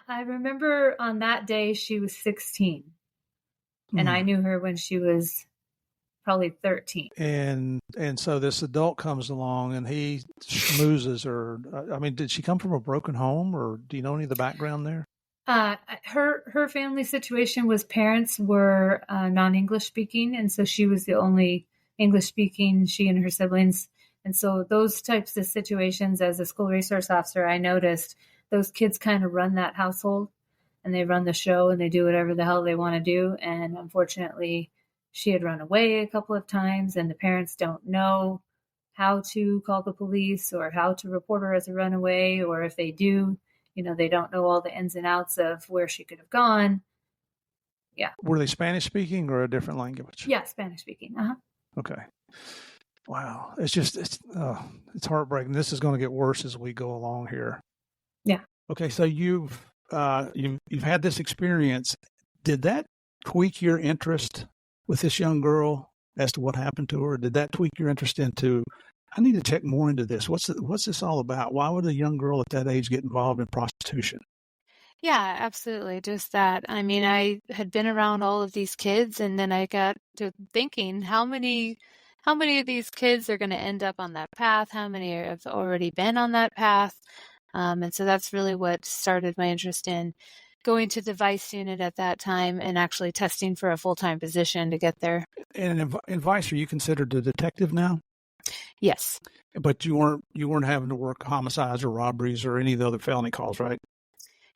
I remember on that day she was 16, and I Hmm. knew her when she was probably 13. And so this adult comes along and he schmoozes her. I mean, did she come from a broken home, or do you know any of the background there? Her family situation was parents were non-English speaking, and so she was the only English speaking, she and her siblings. And so those types of situations, as a school resource officer, I noticed those kids kind of run that household, and they run the show, and they do whatever the hell they want to do. And unfortunately, she had run away a couple of times, and the parents don't know how to call the police or how to report her as a runaway, or if they do, they don't know all the ins and outs of where she could have gone. Yeah. Were they Spanish speaking or a different language? Yeah, Spanish speaking. Uh-huh. Okay. Wow. It's heartbreaking. This is going to get worse as we go along here. Yeah. Okay, so you've had this experience. Did that tweak your interest with this young girl as to what happened to her? Did that tweak your interest into, I need to check more into this. What's this all about? Why would a young girl at that age get involved in prostitution? Yeah, absolutely. Just that. I mean, I had been around all of these kids, and then I got to thinking, how many of these kids are going to end up on that path? How many have already been on that path? And so that's really what started my interest in going to the Vice unit at that time and actually testing for a full-time position to get there. And in Vice, are you considered a detective now? Yes. But you weren't having to work homicides or robberies or any of the other felony calls, right?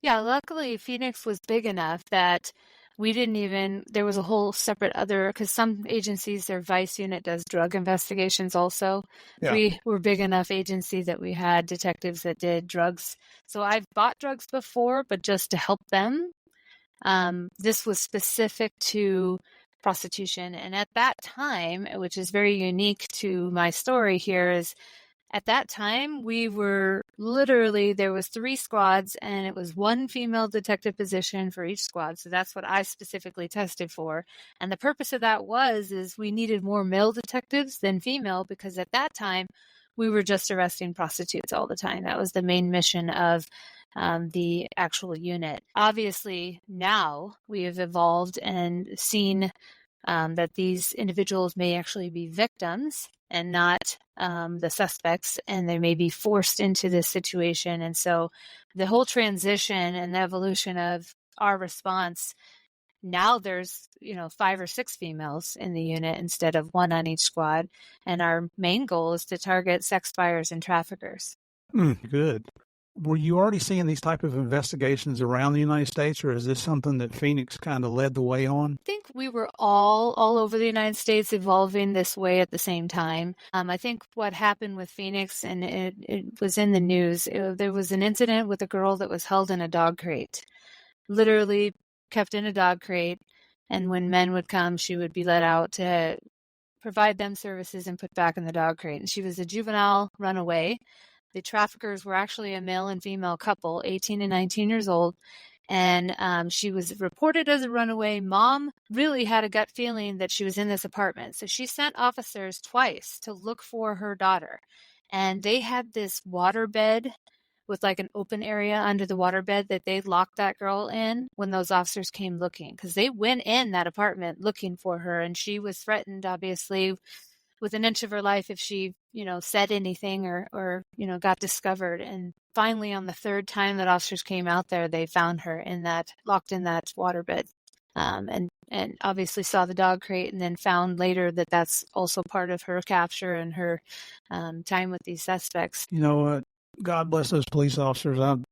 Yeah, luckily Phoenix was big enough that there was a whole separate because some agencies, their Vice unit does drug investigations also. Yeah. We were big enough agency that we had detectives that did drugs. So I've bought drugs before, but just to help them. This was specific to prostitution. And at that time, which is very unique to my story here, is at that time, we were there was 3 squads, and it was 1 female detective position for each squad. So that's what I specifically tested for. And the purpose of that is we needed more male detectives than female, because at that time, we were just arresting prostitutes all the time. That was the main mission of the actual unit. Obviously, now we have evolved and seen that these individuals may actually be victims and not the suspects, and they may be forced into this situation. And so the whole transition and the evolution of our response, now there's 5 or 6 females in the unit instead of 1 on each squad. And our main goal is to target sex buyers and traffickers. Good. Were you already seeing these type of investigations around the United States, or is this something that Phoenix kind of led the way on? I think we were all over the United States evolving this way at the same time. I think what happened with Phoenix, and it was in the news, there was an incident with a girl that was held in a dog crate, literally kept in a dog crate. And when men would come, she would be let out to provide them services and put back in the dog crate. And she was a juvenile runaway. The traffickers were actually a male and female couple, 18 and 19 years old. And she was reported as a runaway. Mom really had a gut feeling that she was in this apartment. So she sent officers twice to look for her daughter. And they had this waterbed with like an open area under the waterbed that they locked that girl in when those officers came looking, because they went in that apartment looking for her. And she was threatened, obviously, with an inch of her life if she, said anything or got discovered. And finally, on the 3rd time that officers came out there, they found her locked in that waterbed, and obviously saw the dog crate, and then found later that that's also part of her capture and her time with these suspects. God bless those police officers. I'm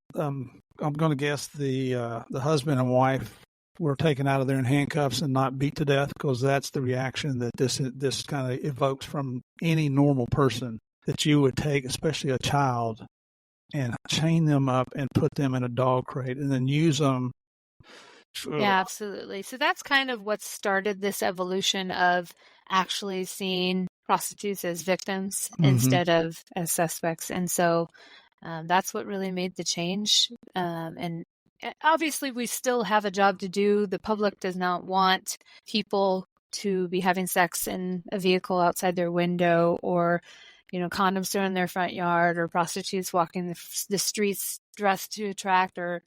going to guess the husband and wife were taken out of there in handcuffs and not beat to death, because that's the reaction that this kind of evokes from any normal person, that you would take, especially a child, and chain them up and put them in a dog crate and then use them. Yeah, absolutely. So that's kind of what started this evolution of actually seeing prostitutes as victims instead of as suspects. And so that's what really made the change. And obviously, we still have a job to do. The public does not want people to be having sex in a vehicle outside their window, or, condoms thrown in their front yard, or prostitutes walking the streets dressed to attract, or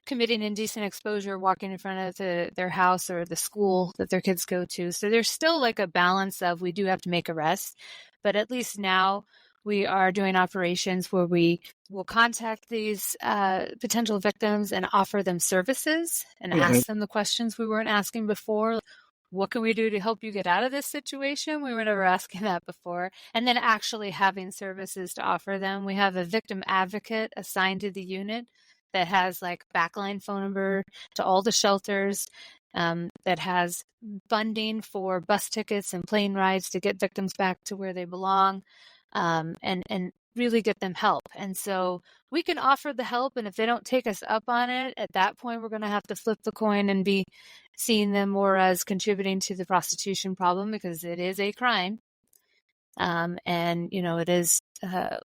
committing indecent exposure, walking in front of their house or the school that their kids go to. So there's still like a balance of we do have to make arrests, but at least now we are doing operations where we will contact these potential victims and offer them services and ask them the questions we weren't asking before. What can we do to help you get out of this situation? We were never asking that before. And then actually having services to offer them. We have a victim advocate assigned to the unit that has like backline phone number to all the shelters, that has funding for bus tickets and plane rides to get victims back to where they belong, and really get them help. And so we can offer the help, and if they don't take us up on it, at that point we're going to have to flip the coin and be seeing them more as contributing to the prostitution problem, because it is a crime. And, it is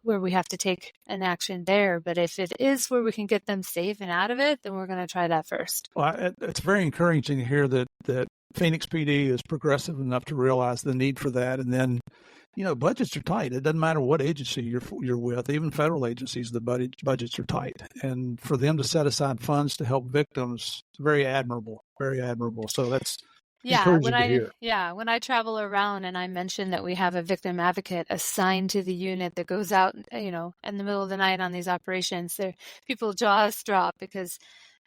where we have to take an action there. But if it is where we can get them safe and out of it, then we're going to try that first. Well, it's very encouraging to hear that Phoenix PD is progressive enough to realize the need for that. And then, budgets are tight. It doesn't matter what agency you're with, even federal agencies, the budgets are tight. And for them to set aside funds to help victims, very admirable, very admirable. So that's encouraging to hear. When I travel around and I mention that we have a victim advocate assigned to the unit that goes out, in the middle of the night on these operations, people's jaws drop, because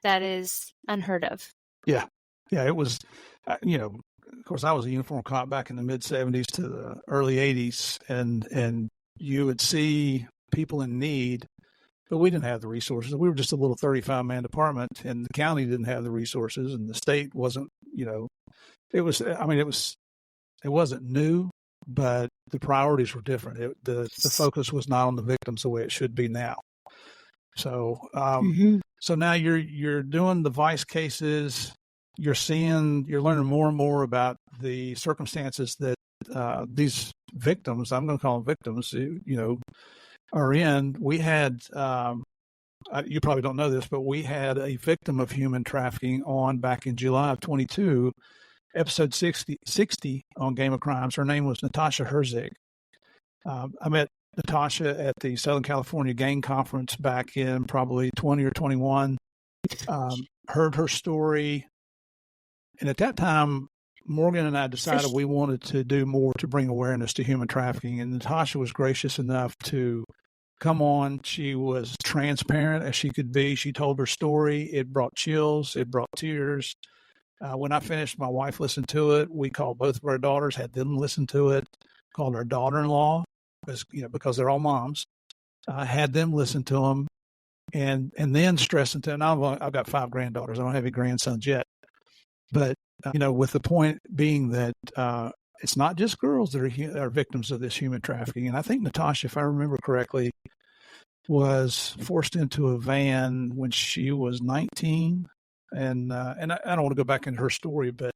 that is unheard of. Yeah, it was, of course, I was a uniform cop back in the mid 70s to the early 80s, and you would see people in need, but we didn't have the resources. We were just a little 35-man department, and the county didn't have the resources, and the state wasn't, it wasn't new, but the priorities were different. The focus was not on the victims the way it should be now. So, so now you're doing the vice cases. You're learning more and more about the circumstances that these victims, I'm going to call them victims, are in. We had, you probably don't know this, but we had a victim of human trafficking on back in July of 22, episode 60 on Game of Crimes. Her name was Natasha Herzig. I met Natasha at the Southern California Gang Conference back in probably 20 or 21, heard her story. And at that time, Morgan and I decided we wanted to do more to bring awareness to human trafficking. And Natasha was gracious enough to come on. She was transparent as she could be. She told her story. It brought chills. It brought tears. When I finished, my wife listened to it. We called both of our daughters, had them listen to it, called our daughter-in-law, because they're all moms, had them listen to them, and then stressing to them. I've got 5 granddaughters. I don't have any grandsons yet. But, with the point being that it's not just girls that are victims of this human trafficking. And I think Natasha, if I remember correctly, was forced into a van when she was 19. And I don't want to go back into her story, but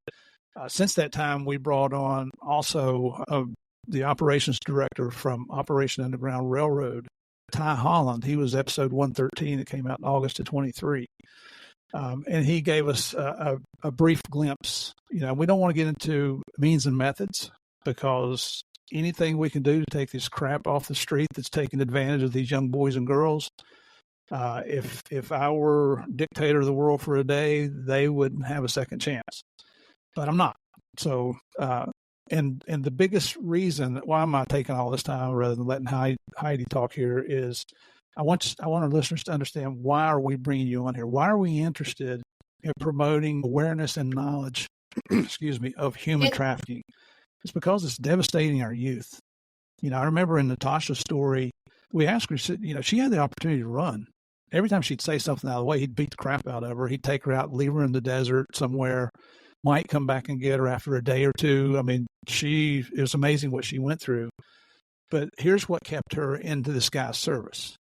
since that time, we brought on also the operations director from Operation Underground Railroad, Ty Holland. He was episode 113. It came out in August of 23. And he gave us a brief glimpse. We don't want to get into means and methods, because anything we can do to take this crap off the street that's taking advantage of these young boys and girls, if I were dictator of the world for a day, they wouldn't have a second chance. But I'm not. So, and the biggest reason why am I taking all this time rather than letting Heidi talk here is I want our listeners to understand, why are we bringing you on here? Why are we interested in promoting awareness and knowledge, of human trafficking? It's because it's devastating our youth. I remember in Natasha's story, we asked her, she had the opportunity to run. Every time she'd say something out of the way, he'd beat the crap out of her. He'd take her out, leave her in the desert somewhere, might come back and get her after a day or two. I mean, it was amazing what she went through. But here's what kept her into this guy's service.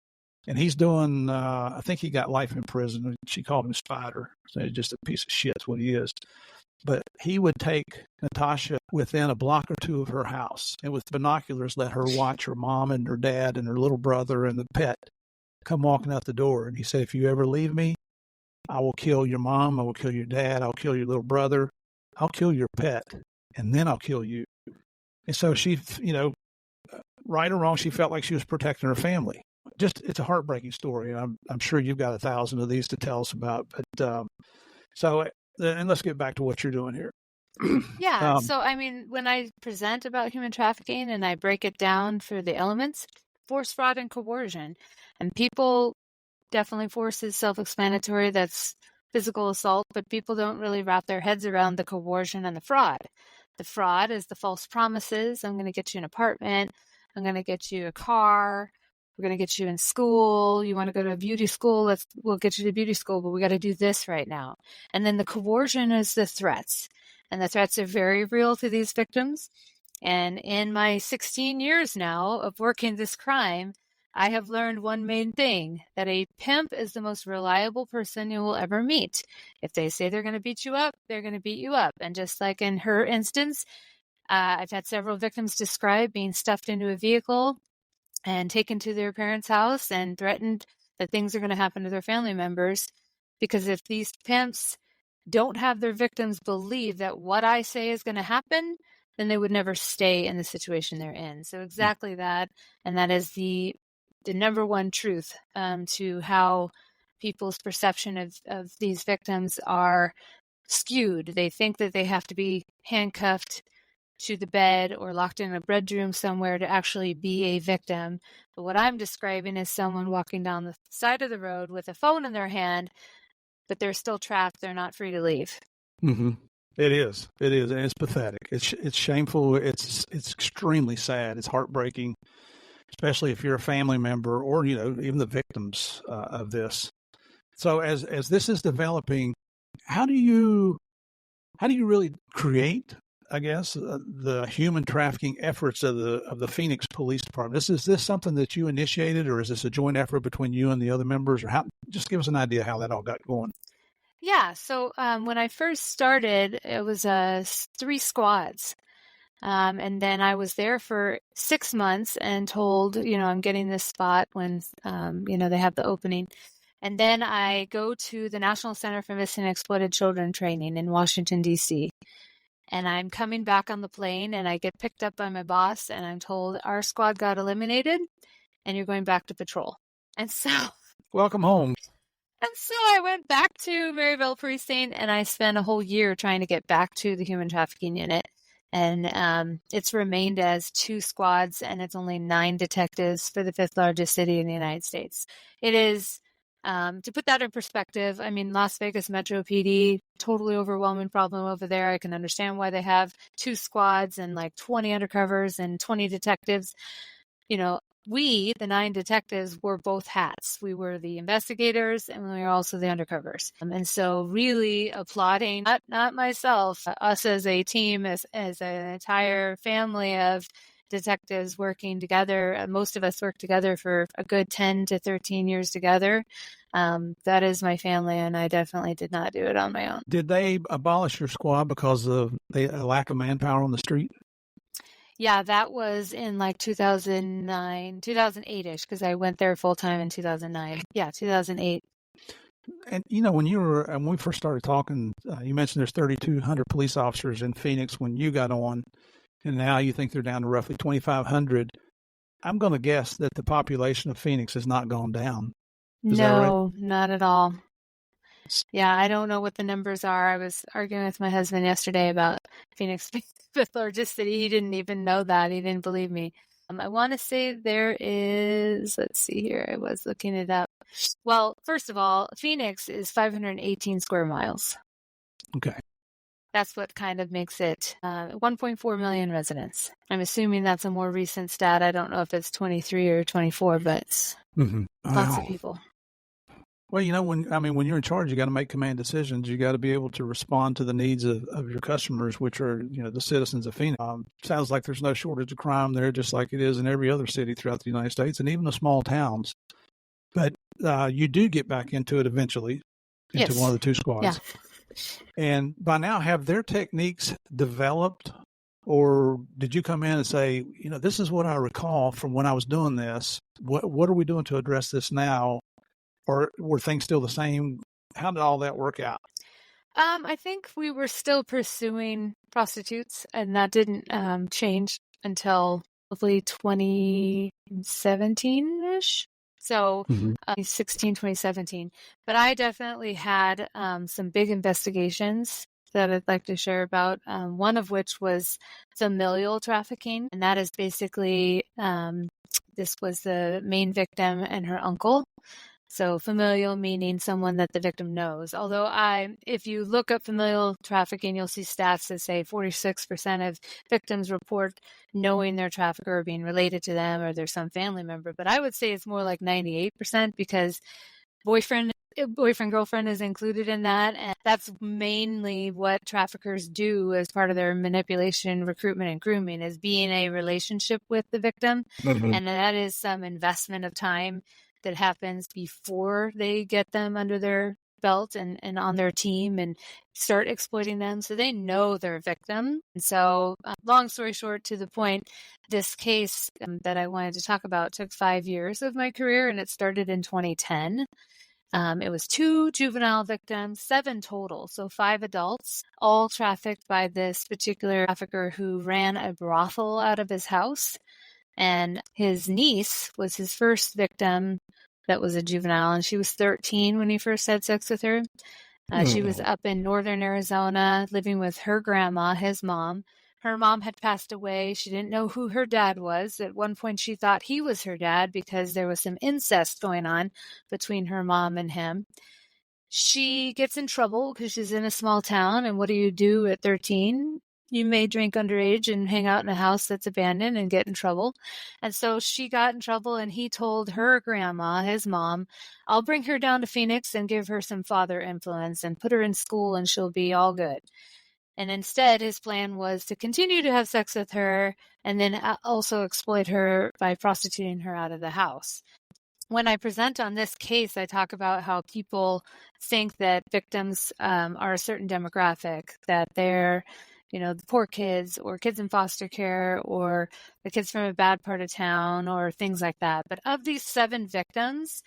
And he's doing, I think he got life in prison. She called him Spider. So he's just a piece of shit is what he is. But he would take Natasha within a block or two of her house, and with binoculars let her watch her mom and her dad and her little brother and the pet come walking out the door. And he said, if you ever leave me, I will kill your mom, I will kill your dad, I'll kill your little brother, I'll kill your pet, and then I'll kill you. And so she, right or wrong, she felt like she was protecting her family. it's a heartbreaking story. I'm sure you've got 1,000 of these to tell us about. But and let's get back to what you're doing here. Yeah. So, I mean, when I present about human trafficking and I break it down for the elements, force, fraud, and coercion, and people definitely force is self-explanatory. That's physical assault, but people don't really wrap their heads around the coercion and the fraud. The fraud is the false promises. I'm going to get you an apartment. I'm going to get you a car. We're going to get you in school. You want to go to a beauty school? We'll get you to beauty school, but we got to do this right now. And then the coercion is the threats. And the threats are very real to these victims. And in my 16 years now of working this crime, I have learned one main thing, that a pimp is the most reliable person you will ever meet. If they say they're going to beat you up, they're going to beat you up. And just like in her instance, I've had several victims describe being stuffed into a vehicle and taken to their parents' house and threatened that things are going to happen to their family members. Because if these pimps don't have their victims believe that what I say is going to happen, then they would never stay in the situation they're in. So exactly that. And that is the number one truth to how people's perception of these victims are skewed. They think that they have to be handcuffed to the bed or locked in a bedroom somewhere to actually be a victim. But what I'm describing is someone walking down the side of the road with a phone in their hand, but they're still trapped. They're not free to leave. Mm-hmm. It is, and it's pathetic. It's shameful. It's extremely sad. It's heartbreaking, especially if you're a family member or even the victims of this. So as this is developing, how do you really create, I guess, the human trafficking efforts of the Phoenix Police Department? Is this something that you initiated, or is this a joint effort between you and the other members, or how? Just give us an idea how that all got going. Yeah. So when I first started, it was 3 squads. And then I was there for 6 months and told, I'm getting this spot when, they have the opening. And then I go to the National Center for Missing and Exploited Children training in Washington, D.C. And I'm coming back on the plane and I get picked up by my boss and I'm told our squad got eliminated and you're going back to patrol. And so welcome home. And so I went back to Maryville Precinct and I spent a whole year trying to get back to the human trafficking unit. And it's remained as 2 squads and it's only 9 detectives for the 5th largest city in the United States. It is, to put that in perspective, I mean, Las Vegas Metro PD, totally overwhelming problem over there. I can understand why they have 2 squads and like 20 undercovers and 20 detectives. We, the 9 detectives, were both hats. We were the investigators and we were also the undercovers. And so really applauding, not myself, us as a team, as an entire family of detectives working together. Most of us worked together for a good 10 to 13 years together. That is my family, and I definitely did not do it on my own. Did they abolish your squad because of the lack of manpower on the street? Yeah, that was in like 2009, 2008-ish, because I went there full time in 2009. Yeah, 2008. And when we first started talking, you mentioned there's 3,200 police officers in Phoenix when you got on, and now you think they're down to roughly 2,500. I'm going to guess that the population of Phoenix has not gone down. Is that right? Not at all. Yeah, I don't know what the numbers are. I was arguing with my husband yesterday about Phoenix being the 5th largest city. He didn't even know that. He didn't believe me. I want to say there is, let's see here, I was looking it up. Well, first of all, Phoenix is 518 square miles. Okay. That's what kind of makes it 1.4 million residents. I'm assuming that's a more recent stat. I don't know if it's 23 or 24, but it's lots of people. Well, when you're in charge, you got to make command decisions. You got to be able to respond to the needs of your customers, which are, the citizens of Phoenix. Sounds like there's no shortage of crime there, just like it is in every other city throughout the United States and even the small towns. But you do get back into it eventually, into one of the 2 squads. Yeah. And by now, have their techniques developed, or did you come in and say, this is what I recall from when I was doing this. What are we doing to address this now? Or were things still the same? How did all that work out? I think we were still pursuing prostitutes, and that didn't change until hopefully 2017-ish. So 2017. But I definitely had some big investigations that I'd like to share about, one of which was familial trafficking. And that is basically, this was the main victim and her uncle. So familial meaning someone that the victim knows. Although if you look up familial trafficking, you'll see stats that say 46% of victims report knowing their trafficker or being related to them or there's some family member. But I would say it's more like 98% because boyfriend, girlfriend is included in that. And that's mainly what traffickers do as part of their manipulation, recruitment, and grooming is be in a relationship with the victim. And that is some investment of time that happens before they get them under their belt and on their team and start exploiting them. So they know they're a victim. And so long story short, to the point, this case that I wanted to talk about took 5 years of my career, and it started in 2010. It was 2 juvenile victims, 7 total, so 5 adults, all trafficked by this particular trafficker who ran a brothel out of his house. And his niece was his first victim that was a juvenile, and she was 13 when he first had sex with her. She was up in northern Arizona living with her grandma, his mom. Her mom had passed away. She didn't know who her dad was. At one point, she thought he was her dad because there was some incest going on between her mom and him. She gets in trouble because she's in a small town, and what do you do at 13? You may drink underage and hang out in a house that's abandoned and get in trouble. And so she got in trouble, and he told her grandma, his mom, I'll bring her down to Phoenix and give her some father influence and put her in school and she'll be all good. And instead, his plan was to continue to have sex with her and then also exploit her by prostituting her out of the house. When I present on this case, I talk about how people think that victims are a certain demographic, that they're the poor kids or kids in foster care or the kids from a bad part of town or things like that. But of these 7 victims,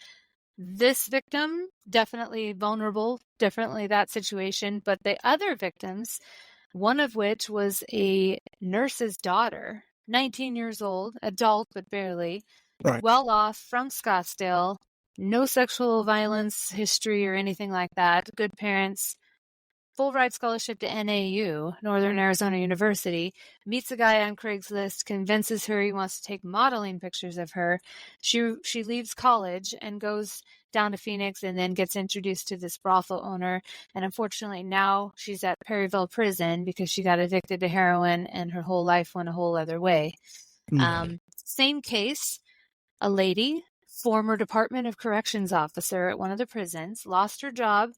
this victim, definitely vulnerable, definitely that situation. But the other victims, one of which was a nurse's daughter, 19 years old, adult, but barely, Right. well off from Scottsdale, no sexual violence history or anything like that, good parents, full ride scholarship to NAU, Northern Arizona University, meets a guy on Craigslist, convinces her he wants to take modeling pictures of her. She leaves college and goes down to Phoenix and then gets introduced to this brothel owner. And unfortunately, now she's at Perryville prison because she got addicted to heroin and her whole life went a whole other way. Same case, a lady, former Department of Corrections officer at one of the prisons, lost her job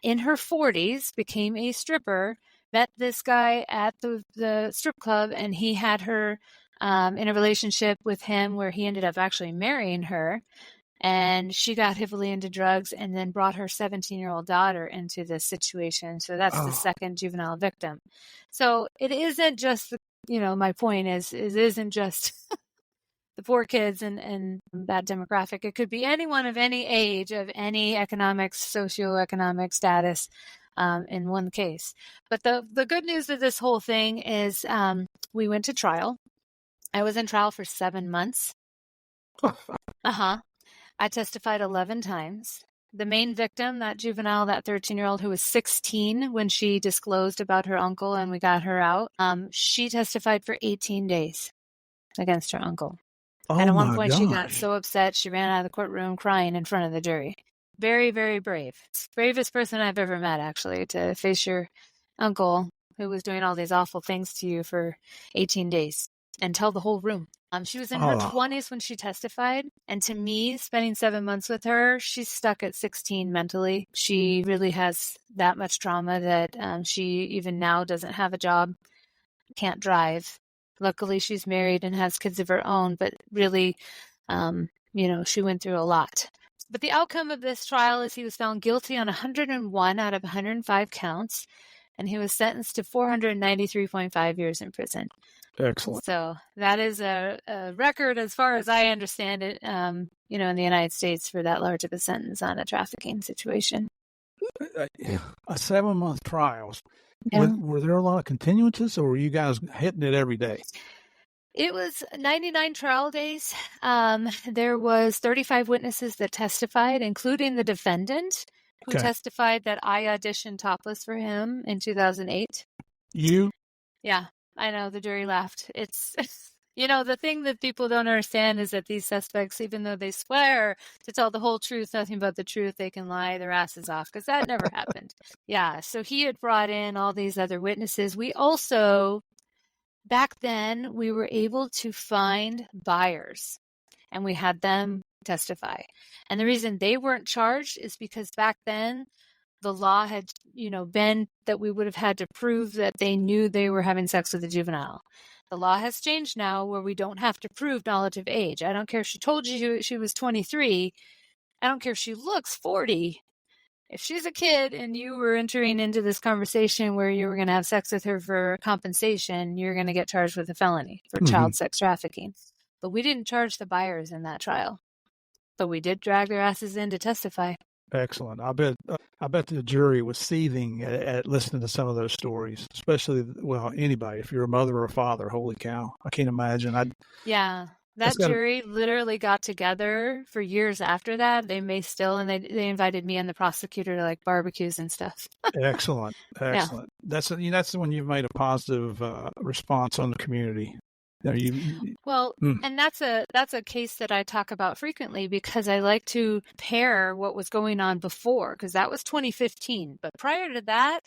in her 40s, became a stripper, met this guy at the strip club, and he had her in a relationship with him where he ended up actually marrying her. And she got heavily into drugs and then brought her 17-year-old daughter into this situation. So that's the second juvenile victim. So it isn't just, my point is, it isn't just the poor kids and that demographic. It could be anyone of any age, of any economic, socioeconomic status in one case. But the good news of this whole thing is we went to trial. I was in trial for 7 months. I testified 11 times. The main victim, that juvenile, that 13-year-old who was 16 when she disclosed about her uncle and we got her out, she testified for 18 days against her uncle. And at one point, she got so upset, she ran out of the courtroom crying in front of the jury. Very, very brave. Bravest person I've ever met, actually, to face your uncle who was doing all these awful things to you for 18 days and tell the whole room. She was in her 20s when she testified. And to me, spending 7 months with her, she's stuck at 16 mentally. She really has that much trauma that she even now doesn't have a job, can't drive. Luckily, she's married and has kids of her own, but really, she went through a lot. But the outcome of this trial is he was found guilty on 101 out of 105 counts, and he was sentenced to 493.5 years in prison. Excellent. So that is a record, as far as I understand it, in the United States for that large of a sentence on a trafficking situation. A 7-month trial. Yeah. Were there a lot of continuances, or were you guys hitting it every day? It was 99 trial days. There was 35 witnesses that testified, including the defendant, who Okay. testified that I auditioned topless for him in 2008. You? Yeah, I know. The jury laughed. It's, the thing that people don't understand is that these suspects, even though they swear to tell the whole truth, nothing but the truth, they can lie their asses off, because that never happened. Yeah, so he had brought in all these other witnesses. We also, back then, we were able to find buyers, and we had them testify. And the reason they weren't charged is because back then, the law had, been that we would have had to prove that they knew they were having sex with a juvenile. The law has changed now where we don't have to prove knowledge of age. I don't care if she told you she was 23. I don't care if she looks 40. If she's a kid and you were entering into this conversation where you were going to have sex with her for compensation, you're going to get charged with a felony for child sex trafficking. But we didn't charge the buyers in that trial. But we did drag their asses in to testify. Excellent. I bet the jury was seething at listening to some of those stories, especially, anybody. If you're a mother or a father, holy cow. I can't imagine. Yeah. That jury literally got together for years after that. They may still, and they invited me and the prosecutor to like barbecues and stuff. Excellent. Yeah. That's when you've made a positive response on the community. And that's a case that I talk about frequently because I like to pair what was going on before, because that was 2015. But prior to that,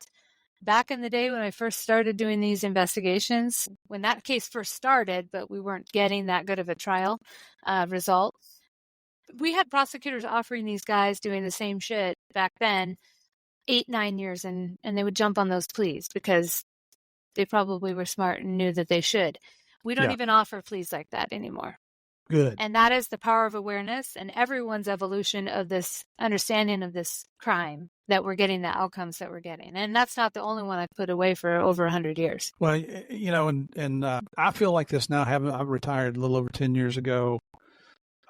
back in the day when I first started doing these investigations, when that case first started, but we weren't getting that good of a trial result, we had prosecutors offering these guys doing the same shit back then 8-9 years, and they would jump on those pleas because they probably were smart and knew that they should. We don't even offer pleas like that anymore. Good. And that is the power of awareness and everyone's evolution of this understanding of this crime, that we're getting the outcomes that we're getting. And that's not the only one I've put away for over 100 years. Well, and I feel like this now. I retired a little over 10 years ago.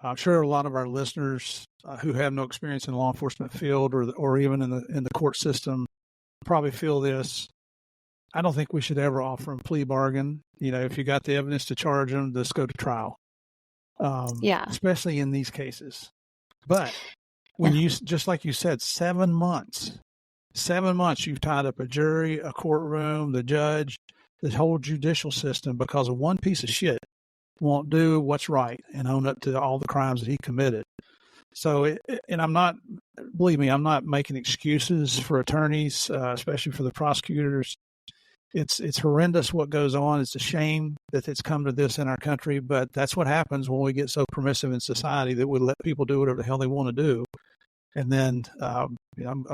I'm sure a lot of our listeners who have no experience in the law enforcement field or even in the court system probably feel this. I don't think we should ever offer them plea bargain. If you got the evidence to charge them, let's go to trial. Especially in these cases. But when you, just like you said, 7 months, you've tied up a jury, a courtroom, the judge, the whole judicial system because of one piece of shit won't do what's right and own up to all the crimes that he committed. So, believe me, I'm not making excuses for attorneys, especially for the prosecutors. It's horrendous what goes on. It's a shame that it's come to this in our country, but that's what happens when we get so permissive in society that we let people do whatever the hell they want to do. And then I'm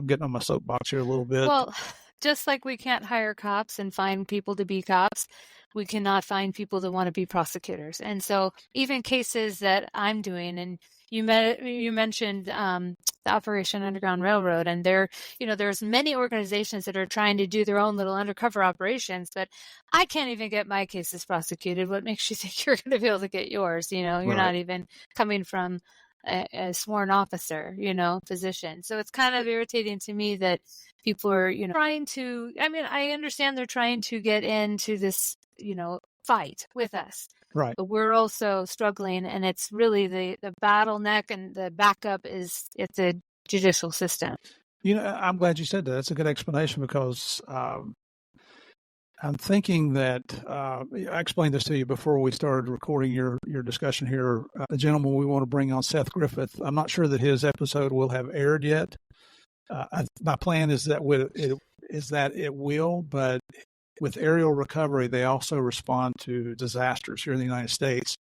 getting on my soapbox here a little bit. Well, just like we can't hire cops and find people to be cops, we cannot find people that want to be prosecutors. And so even cases that I'm doing, and you mentioned the Operation Underground Railroad, and there's many organizations that are trying to do their own little undercover operations, but I can't even get my cases prosecuted. What makes you think you're going to be able to get yours? You're not even coming from a sworn officer, physician. So it's kind of irritating to me that people are, trying to, I understand they're trying to get into this, fight with us. Right. But we're also struggling, and it's really the bottleneck and the backup is it's the judicial system. I'm glad you said that. That's a good explanation because I'm thinking that I explained this to you before we started recording your discussion here. The gentleman we want to bring on, Seth Griffith, I'm not sure that his episode will have aired yet. My plan is that it will, but with aerial recovery, they also respond to disasters here in the United States,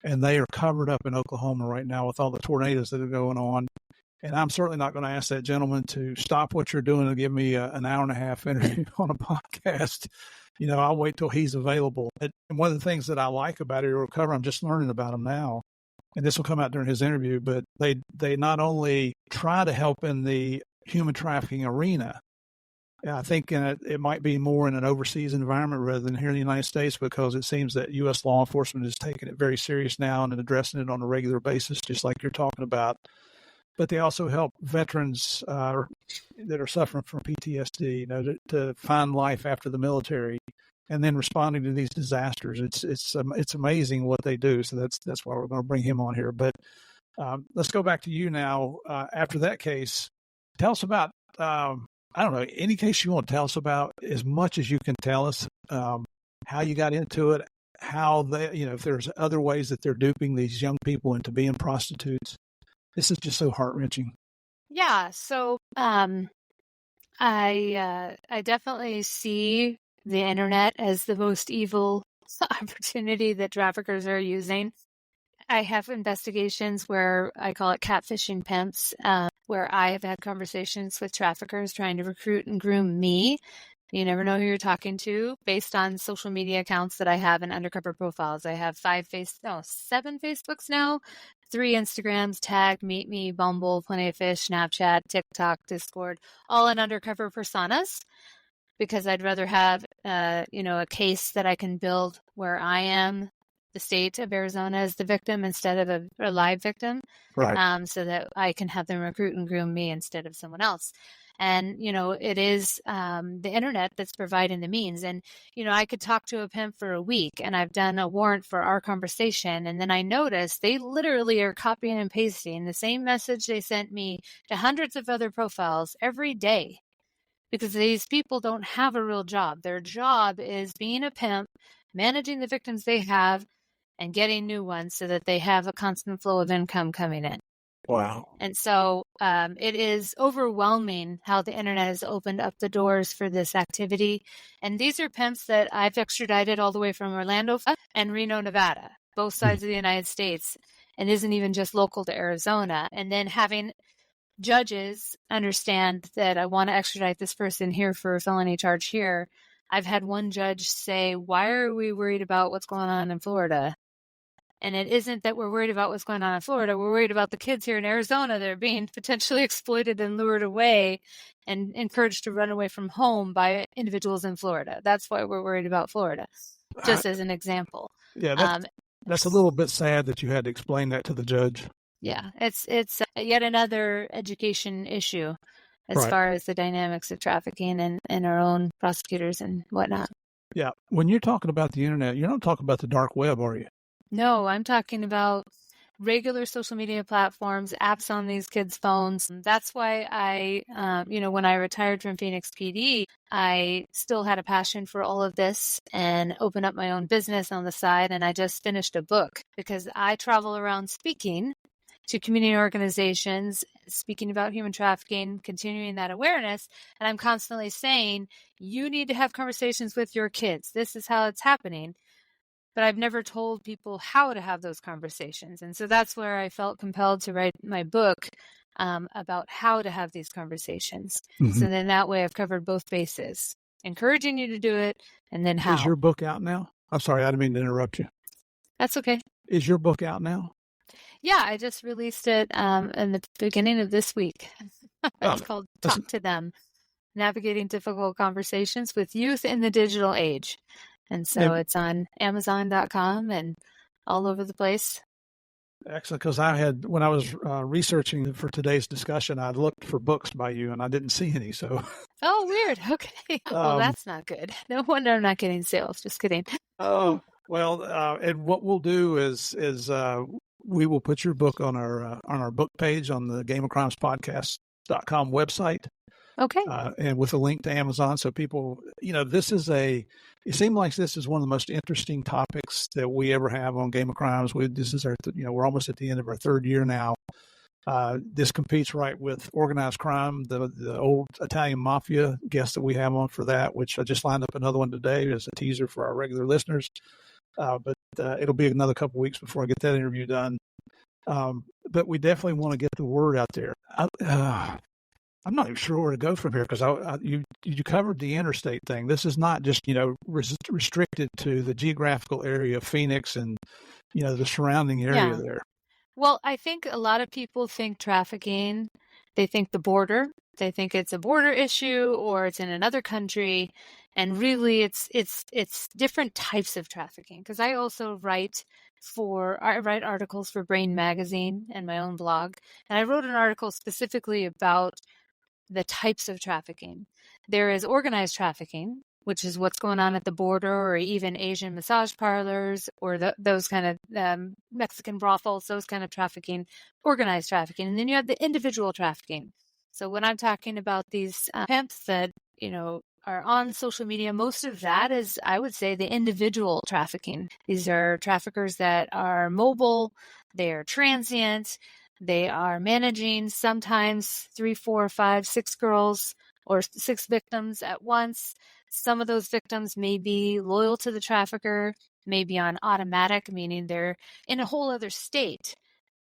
and they are covered up in Oklahoma right now with all the tornadoes that are going on. And I'm certainly not going to ask that gentleman to stop what you're doing and give me an hour and a half interview on a podcast. I'll wait till he's available. And one of the things that I like about aerial recovery, I'm just learning about them now, and this will come out during his interview, but they not only try to help in the human trafficking arena. I think it might be more in an overseas environment rather than here in the United States, because it seems that U.S. law enforcement is taking it very serious now and addressing it on a regular basis, just like you're talking about. But they also help veterans that are suffering from PTSD, to find life after the military. and then responding to these disasters. It's amazing what they do. So that's why we're going to bring him on here. But let's go back to you now. After that case, tell us about I don't know, any case you want to tell us about, as much as you can tell us, how you got into it, how they, if there's other ways that they're duping these young people into being prostitutes. This is just so heart-wrenching. Yeah. So I definitely see the internet as the most evil opportunity that traffickers are using. I have investigations where I call it catfishing pimps, where I have had conversations with traffickers trying to recruit and groom me. You never know who you're talking to based on social media accounts that I have and undercover profiles. I have 7 Facebooks now, 3 Instagrams, Tag, Meet Me, Bumble, Plenty of Fish, Snapchat, TikTok, Discord, all in undercover personas, because I'd rather have, a case that I can build where I am the state of Arizona as the victim instead of a live victim, Right. so that I can have them recruit and groom me instead of someone else. And, it is the internet that's providing the means. And, I could talk to a pimp for a week, and I've done a warrant for our conversation. And then I notice they literally are copying and pasting the same message they sent me to hundreds of other profiles every day, because these people don't have a real job. Their job is being a pimp, managing the victims they have, and getting new ones so that they have a constant flow of income coming in. Wow. And so it is overwhelming how the internet has opened up the doors for this activity. And these are pimps that I've extradited all the way from Orlando and Reno, Nevada, both sides of the United States, and isn't even just local to Arizona. And then having judges understand that I want to extradite this person here for a felony charge here. I've had one judge say, why are we worried about what's going on in Florida? And it isn't that we're worried about what's going on in Florida. We're worried about the kids here in Arizona that are being potentially exploited and lured away and encouraged to run away from home by individuals in Florida. That's why we're worried about Florida, just as an example. Yeah, that's a little bit sad that you had to explain that to the judge. Yeah, it's yet another education issue as Right. far as the dynamics of trafficking and our own prosecutors and whatnot. Yeah. When you're talking about the internet, you're not talking about the dark web, are you? No, I'm talking about regular social media platforms, apps on these kids' phones. That's why I, when I retired from Phoenix PD, I still had a passion for all of this and opened up my own business on the side. And I just finished a book because I travel around speaking to community organizations, speaking about human trafficking, continuing that awareness. And I'm constantly saying, you need to have conversations with your kids. This is how it's happening. But I've never told people how to have those conversations. And so that's where I felt compelled to write my book about how to have these conversations. Mm-hmm. So then that way I've covered both bases, encouraging you to do it, and then how. Is your book out now? I'm sorry, I didn't mean to interrupt you. That's okay. Is your book out now? Yeah, I just released it in the beginning of this week. It's called Talk to Them, Navigating Difficult Conversations with Youth in the Digital Age. And so it's on Amazon.com and all over the place. Excellent, because when I was researching for today's discussion, I looked for books by you and I didn't see any. So. Oh, weird. Okay. Well, that's not good. No wonder I'm not getting sales. Just kidding. Oh, well, and what we'll do is we will put your book on our book page on the GameOfCrimesPodcast.com website. Okay. And with a link to Amazon. So people, it seems like this is one of the most interesting topics that we ever have on Game of Crimes. This is we're almost at the end of our 3rd year now. This competes right with organized crime, the old Italian mafia guest that we have on for that, which I just lined up another one today as a teaser for our regular listeners. But it'll be another couple of weeks before I get that interview done. But we definitely want to get the word out there. I'm not even sure where to go from here because you covered the interstate thing. This is not just restricted to the geographical area of Phoenix and the surrounding area there. Well, I think a lot of people think trafficking. They think the border. They think it's a border issue or it's in another country, and really it's different types of trafficking. Because I also write articles for Brain Magazine and my own blog, and I wrote an article specifically about the types of trafficking. There is organized trafficking, which is what's going on at the border, or even Asian massage parlors, or those kind of Mexican brothels, those kind of trafficking, organized trafficking. And then you have the individual trafficking. So when I'm talking about these pimps that, are on social media, most of that is, I would say, the individual trafficking. These are traffickers that are mobile, they are transient, they are managing sometimes 3, 4, 5, 6 girls or 6 victims at once. Some of those victims may be loyal to the trafficker, may be on automatic, meaning they're in a whole other state,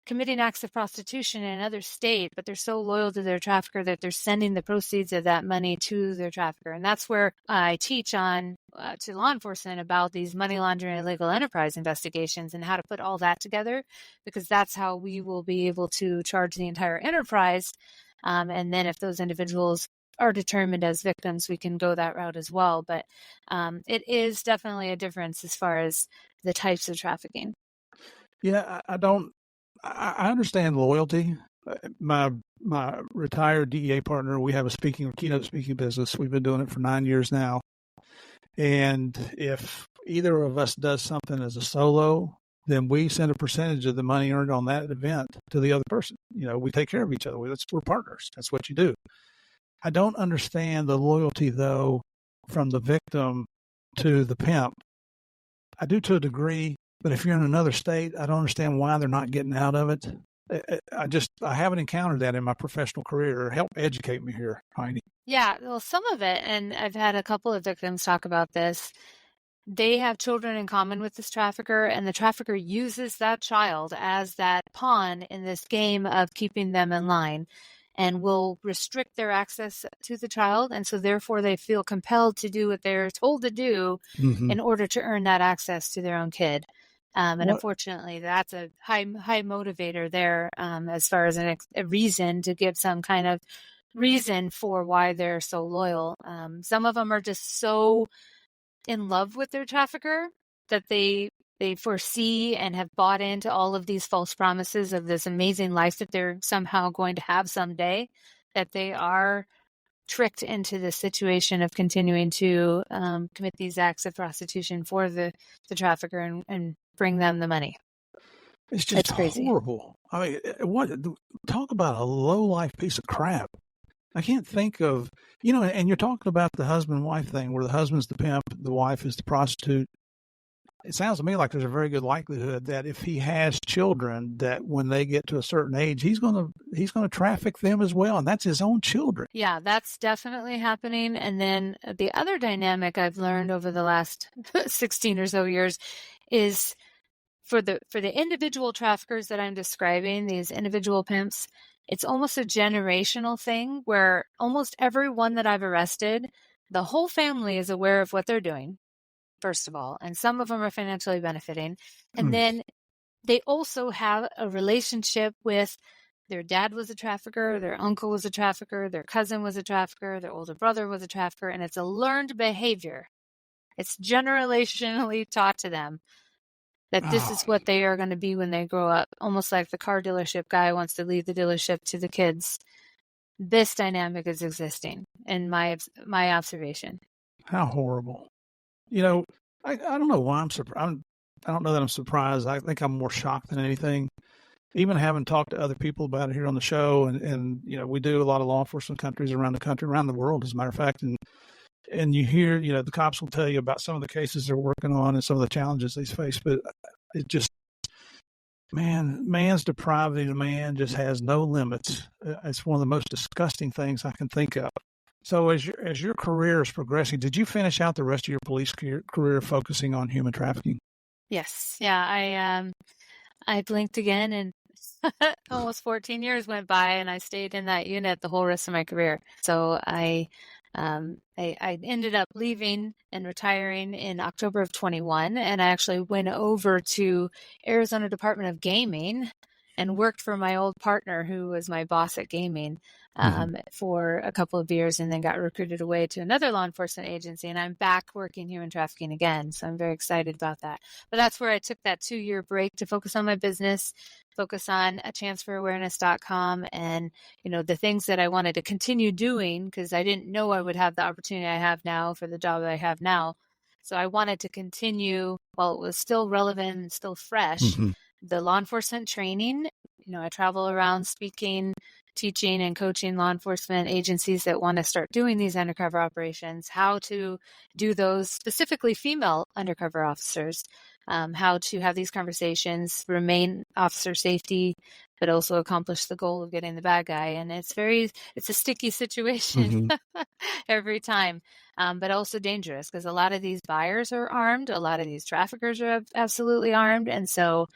committing acts of prostitution in another state, but they're so loyal to their trafficker that they're sending the proceeds of that money to their trafficker. And that's where I teach on to law enforcement about these money laundering and illegal enterprise investigations and how to put all that together, because that's how we will be able to charge the entire enterprise. And then if those individuals are determined as victims, we can go that route as well. But it is definitely a difference as far as the types of trafficking. Yeah, I understand loyalty. My retired DEA partner, we have a keynote speaking business. We've been doing it for 9 years now. And if either of us does something as a solo, then we send a percentage of the money earned on that event to the other person. We take care of each other. We're partners. That's what you do. I don't understand the loyalty, though, from the victim to the pimp. I do to a degree. But if you're in another state, I don't understand why they're not getting out of it. I haven't encountered that in my professional career. Help educate me here, Heidi. Yeah, well, some of it, and I've had a couple of victims talk about this. They have children in common with this trafficker, and the trafficker uses that child as that pawn in this game of keeping them in line, and will restrict their access to the child. And so therefore they feel compelled to do what they're told to do in order to earn that access to their own kid. And unfortunately, that's a high motivator there, as far as a reason to give some kind of reason for why they're so loyal. Some of them are just so in love with their trafficker that they foresee and have bought into all of these false promises of this amazing life that they're somehow going to have someday, that they are tricked into the situation of continuing to commit these acts of prostitution for the trafficker and bring them the money. It's just horrible. I mean, talk about a low-life piece of crap. I can't think of, and you're talking about the husband-wife thing where the husband's the pimp, the wife is the prostitute. It sounds to me like there's a very good likelihood that if he has children, that when they get to a certain age, he's going to traffic them as well, and that's his own children. Yeah, that's definitely happening. And then the other dynamic I've learned over the last 16 or so years is for the individual traffickers that I'm describing, these individual pimps, it's almost a generational thing where almost everyone that I've arrested, the whole family is aware of what they're doing, first of all, and some of them are financially benefiting. And then they also have a relationship with their dad was a trafficker, their uncle was a trafficker, their cousin was a trafficker, their older brother was a trafficker, and it's a learned behavior. It's generationally taught to them that this is what they are going to be when they grow up, almost like the car dealership guy wants to leave the dealership to the kids. This dynamic is existing in my observation. How horrible. I don't know why I'm surprised. I don't know that I'm surprised. I think I'm more shocked than anything. Even having talked to other people about it here on the show, and we do a lot of law enforcement countries around the country, around the world, as a matter of fact, and you hear, the cops will tell you about some of the cases they're working on and some of the challenges they face, but it just, man's depravity to man just has no limits. It's one of the most disgusting things I can think of. So as your career is progressing, did you finish out the rest of your police career focusing on human trafficking? Yes. Yeah. I blinked again and almost 14 years went by and I stayed in that unit the whole rest of my career. So I ended up leaving and retiring in October of 21, and I actually went over to Arizona Department of Gaming and worked for my old partner who was my boss at gaming for a couple of years, and then got recruited away to another law enforcement agency. And I'm back working human trafficking again. So I'm very excited about that. But that's where I took that 2-year break to focus on my business, focus on chanceforawareness.com and, the things that I wanted to continue doing, because I didn't know I would have the opportunity I have now for the job that I have now. So I wanted to continue while it was still relevant and still fresh, the law enforcement training. I travel around speaking, teaching, and coaching law enforcement agencies that want to start doing these undercover operations, how to do those, specifically female undercover officers, how to have these conversations, remain officer safety, but also accomplish the goal of getting the bad guy. And it's a sticky situation every time, but also dangerous, because a lot of these buyers are armed. A lot of these traffickers are absolutely armed. And so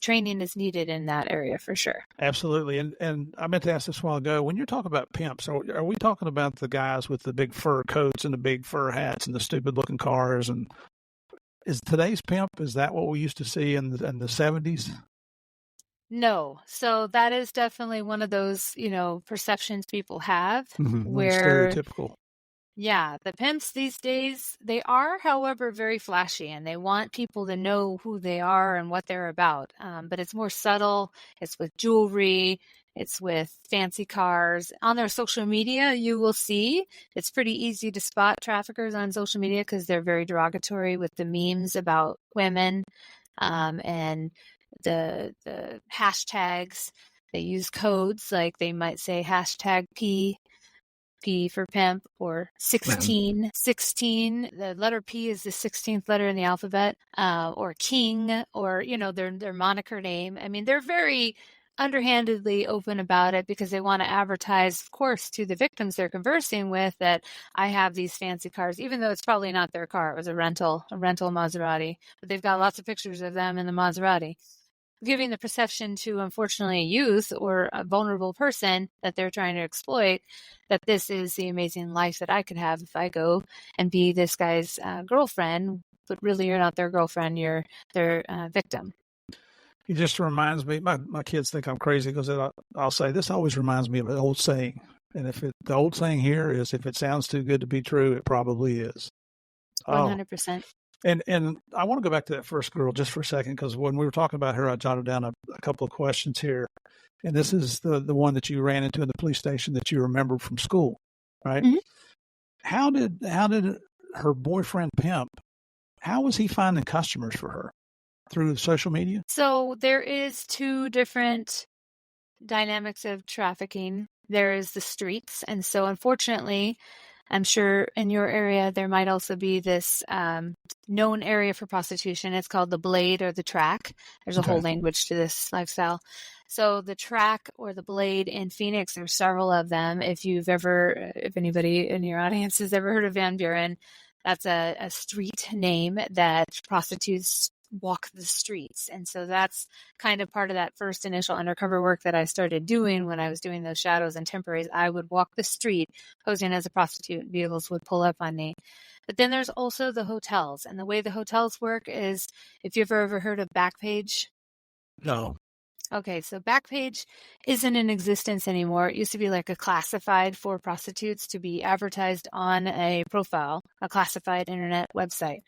training is needed in that area for sure. Absolutely. And I meant to ask this a while ago, when you're talking about pimps, are we talking about the guys with the big fur coats and the big fur hats and the stupid looking cars? And is today's pimp, is that what we used to see in the 70s? No. So that is definitely one of those, perceptions people have where stereotypical. Yeah, the pimps these days, they are, however, very flashy, and they want people to know who they are and what they're about. But it's more subtle. It's with jewelry. It's with fancy cars. On their social media, you will see it's pretty easy to spot traffickers on social media because they're very derogatory with the memes about women, and the hashtags. They use codes, like they might say hashtag P for pimp, or 16. The letter P is the 16th letter in the alphabet, or king, or, their moniker name. I mean, they're very underhandedly open about it because they want to advertise, of course, to the victims they're conversing with that I have these fancy cars, even though it's probably not their car. It was a rental Maserati, but they've got lots of pictures of them in the Maserati, giving the perception to, unfortunately, a youth or a vulnerable person that they're trying to exploit, that this is the amazing life that I could have if I go and be this guy's girlfriend, but really you're not their girlfriend, you're their victim. It just reminds me, my kids think I'm crazy because I'll say, this always reminds me of an old saying. And the old saying here is, if it sounds too good to be true, it probably is. 100%. And I want to go back to that first girl just for a second, because when we were talking about her, I jotted down a couple of questions here. And this is the one that you ran into in the police station that you remembered from school, right? Mm-hmm. How did her boyfriend pimp, how was he finding customers for her? Through social media? So there is two different dynamics of trafficking. There is the streets. And so unfortunately, I'm sure in your area, there might also be this known area for prostitution. It's called the blade or the track. There's a whole language to this lifestyle. So the track or the blade in Phoenix, there's several of them. If anybody in your audience has ever heard of Van Buren, that's a street name that prostitutes walk the streets. And so that's kind of part of that first initial undercover work that I started doing when I was doing those shadows and temporaries. I would walk the street posing as a prostitute. Vehicles would pull up on me. But then there's also the hotels. And the way the hotels work is, if you've ever heard of Backpage. No. Okay, so Backpage isn't in existence anymore. It used to be like a classified for prostitutes to be advertised on a profile, a classified internet website.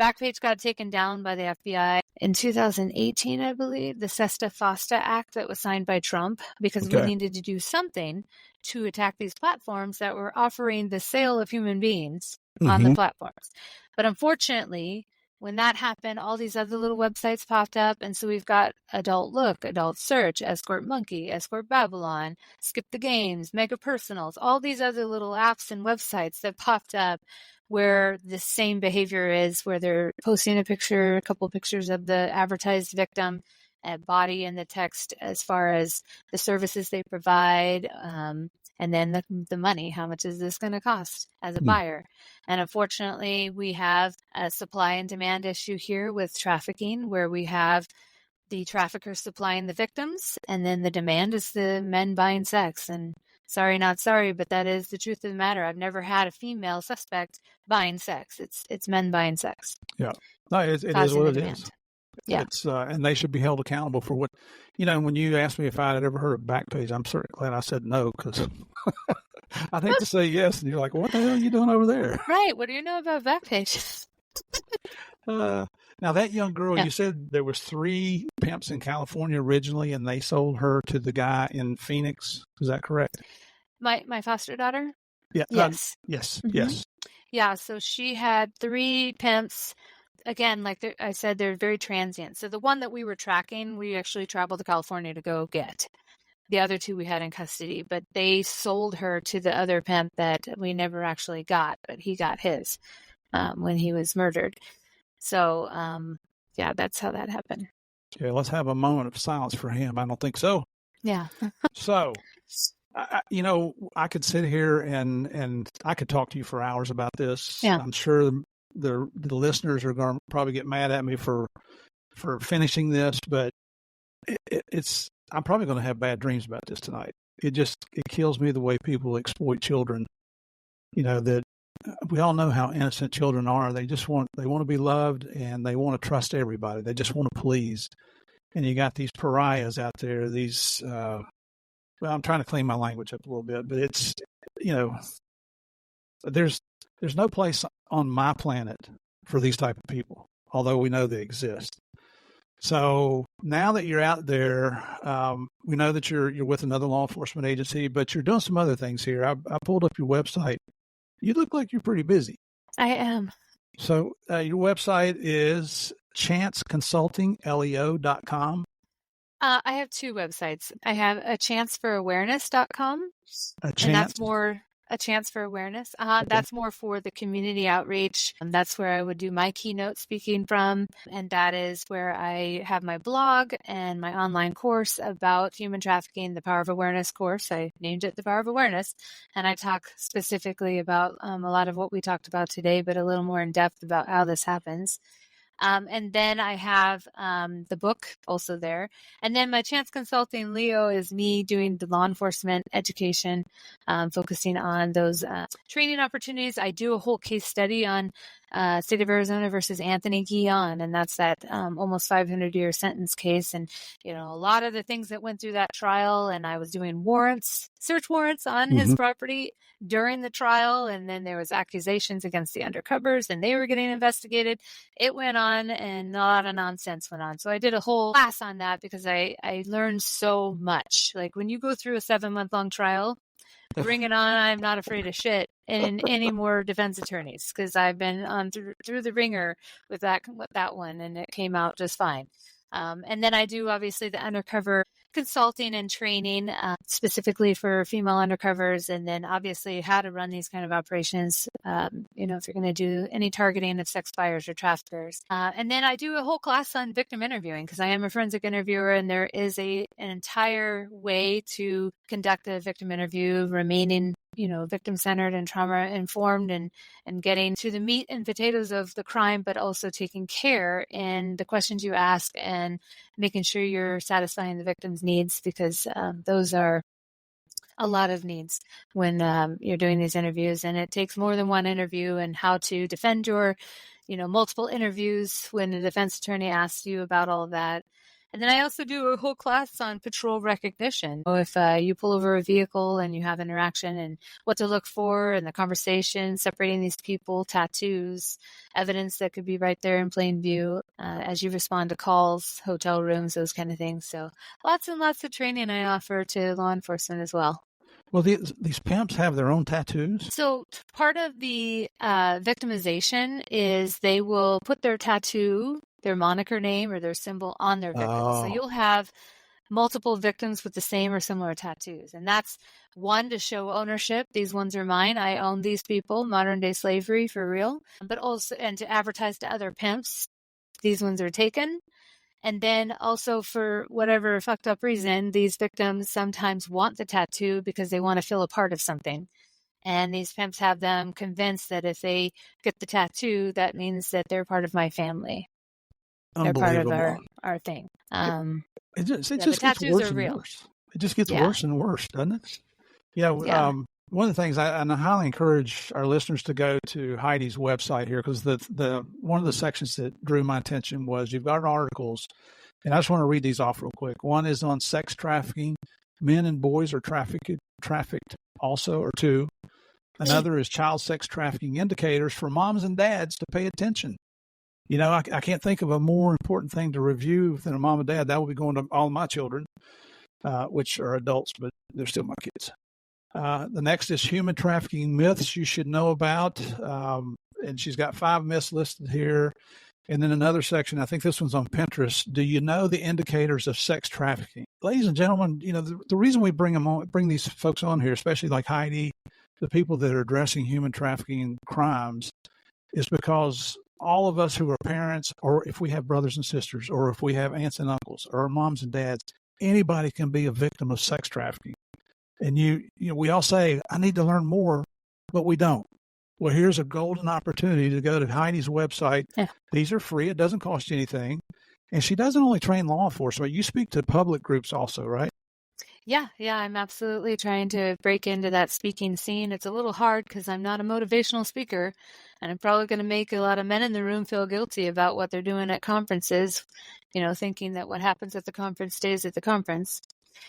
Backpage got taken down by the FBI in 2018, I believe, the SESTA-FOSTA Act that was signed by Trump, because we needed to do something to attack these platforms that were offering the sale of human beings on the platforms. But unfortunately, when that happened, all these other little websites popped up. And so we've got Adult Look, Adult Search, Escort Monkey, Escort Babylon, Skip the Games, Mega Personals, all these other little apps and websites that popped up where the same behavior is, where they're posting a couple pictures of the advertised victim, a body in the text as far as the services they provide, and then the money. How much is this going to cost as a buyer? And unfortunately, we have a supply and demand issue here with trafficking, where we have the traffickers supplying the victims, and then the demand is the men buying sex. And sorry, not sorry, but that is the truth of the matter. I've never had a female suspect buying sex. It's men buying sex. Yeah. No, it is what it is. Yeah. It's and they should be held accountable for what, when you asked me if I had ever heard of Backpage, I'm certainly glad I said no, because I'd hate to say yes, and you're like, what the hell are you doing over there? Right. What do you know about Backpage? Now that young girl, Yeah. you said there was 3 pimps in California originally, and they sold her to the guy in Phoenix. Is that correct? My foster daughter? Yeah. Yes. Yes. Mhm. Yes. Yeah, so she had 3 pimps. Again, like I said, they're very transient. So the one that we were tracking, we actually traveled to California to go get. The other 2 we had in custody, but they sold her to the other pimp that we never actually got, but he got his when he was murdered. So, yeah, that's how that happened. Okay, let's have a moment of silence for him. I don't think so. Yeah. So, I could sit here and I could talk to you for hours about this. Yeah. I'm sure the listeners are going to probably get mad at me for finishing this, but it's I'm probably going to have bad dreams about this tonight. It kills me the way people exploit children. That we all know how innocent children are. They want to be loved, and they want to trust everybody. They just want to please. And you got these pariahs out there, these I'm trying to clean my language up a little bit, but it's, there's no place on my planet for these type of people, although we know they exist. So now that you're out there, we know that you're with another law enforcement agency, but you're doing some other things here. I pulled up your website. You look like you're pretty busy. I am. So your website is chanceconsultingleo.com. I have 2 websites. I have a chanceforawareness.com. And that's more a chance for awareness. Okay. That's more for the community outreach. And that's where I would do my keynote speaking from. And that is where I have my blog and my online course about human trafficking, the Power of Awareness course. I named it the Power of Awareness. And I talk specifically about a lot of what we talked about today, but a little more in depth about how this happens. And then I have the book also there. And then my Chance Consulting Leo is me doing the law enforcement education, focusing on those training opportunities. I do a whole case study on State of Arizona versus Anthony Guillon, and that's that almost 500-year sentence case. And, a lot of the things that went through that trial, and I was doing search warrants on his property during the trial. And then there was accusations against the undercovers, and they were getting investigated. It went on, and a lot of nonsense went on. So I did a whole class on that because I learned so much. Like when you go through a 7-month-long trial, bring it on. I'm not afraid of shit and any more defense attorneys, because I've been on through the ringer with that one, and it came out just fine. And then I do obviously the undercover consulting and training specifically for female undercovers, and then obviously how to run these kind of operations, if you're going to do any targeting of sex buyers or traffickers. And then I do a whole class on victim interviewing, because I am a forensic interviewer, and there is an entire way to conduct a victim interview, remaining victim-centered and trauma-informed, and getting to the meat and potatoes of the crime, but also taking care in the questions you ask and making sure you're satisfying the victim's needs, because those are a lot of needs when you're doing these interviews, and it takes more than one interview, and how to defend your, multiple interviews when a defense attorney asks you about all of that. And then I also do a whole class on patrol recognition. So if you pull over a vehicle and you have interaction, and what to look for, and the conversation, separating these people, tattoos, evidence that could be right there in plain view as you respond to calls, hotel rooms, those kind of things. So lots and lots of training I offer to law enforcement as well. Well, these pimps have their own tattoos? So part of the victimization is they will put their tattoo, their moniker name, or their symbol on their victim. So you'll have multiple victims with the same or similar tattoos. And that's one, to show ownership. These ones are mine. I own these people, modern day slavery for real. But also, and to advertise to other pimps, these ones are taken. And then also, for whatever fucked up reason, these victims sometimes want the tattoo because they want to feel a part of something. And these pimps have them convinced that if they get the tattoo, that means that they're part of my family. They're part of our thing. It just gets worse and worse. It just gets worse and worse, doesn't it? one of the things I highly encourage our listeners to go to Heidi's website here, because the one of the sections that drew my attention was you've got articles, and I just want to read these off real quick. One is on sex trafficking. Men and boys are trafficked also, or two. Another is child sex trafficking indicators for moms and dads to pay attention. You know, I can't think of a more important thing to review than a mom and dad. That will be going to all my children, which are adults, but they're still my kids. The next is human trafficking myths you should know about. And she's got 5 myths listed here. And then another section, I think this one's on Pinterest. Do you know the indicators of sex trafficking? Ladies and gentlemen, you know, the reason we bring these folks on here, especially like Heidi, the people that are addressing human trafficking crimes, is because all of us who are parents, or if we have brothers and sisters, or if we have aunts and uncles, or moms and dads, anybody can be a victim of sex trafficking. And you know, we all say, I need to learn more, but we don't. Well, here's a golden opportunity to go to Heidi's website. Yeah. These are free. It doesn't cost you anything. And she doesn't only train law enforcement. You speak to public groups also, right? Yeah, I'm absolutely trying to break into that speaking scene. It's a little hard because I'm not a motivational speaker, and I'm probably going to make a lot of men in the room feel guilty about what they're doing at conferences, you know, thinking that what happens at the conference stays at the conference.